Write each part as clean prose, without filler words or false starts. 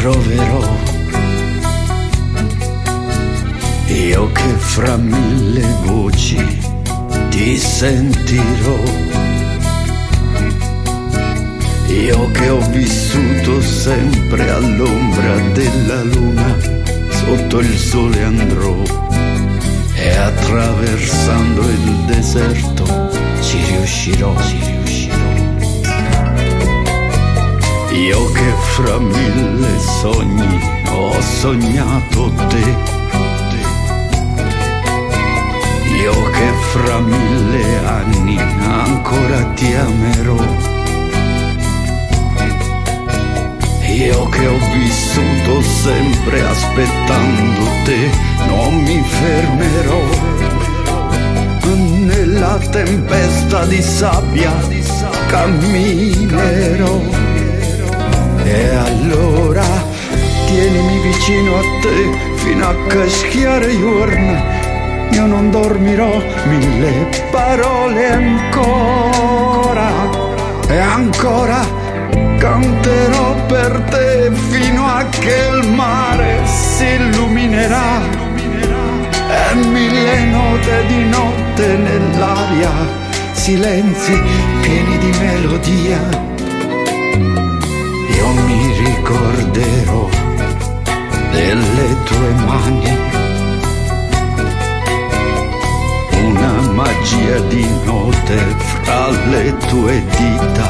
troverò, io che fra mille voci ti sentirò, io che ho vissuto sempre all'ombra della luna, sotto il sole andrò e attraversando il deserto ci riuscirò. Io che fra mille sogni ho sognato te, io che fra mille anni ancora ti amerò, io che ho vissuto sempre aspettando te, non mi fermerò. Nella tempesta di sabbia camminerò. E allora tienimi vicino a te fino a che schiare i giorni. Io non dormirò, mille parole ancora e ancora canterò per te fino a che il mare si illuminerà e mille note di notte nell'aria, silenzi pieni di melodia. Io mi ricorderò delle tue mani, una magia di note fra le tue dita,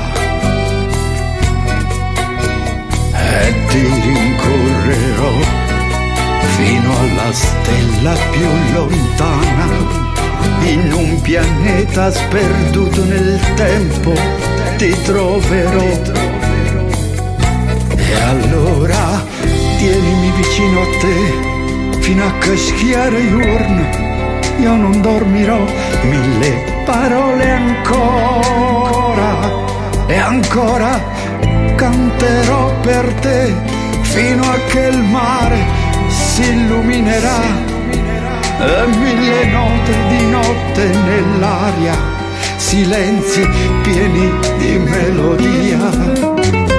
e ti rincorrerò fino alla stella più lontana, in un pianeta sperduto nel tempo ti troverò. E allora tienimi vicino a te fino a che schiare i giorni. Io non dormirò, mille parole ancora e ancora canterò per te fino a che il mare si illuminerà e mille note di notte nell'aria, silenzi pieni di melodia.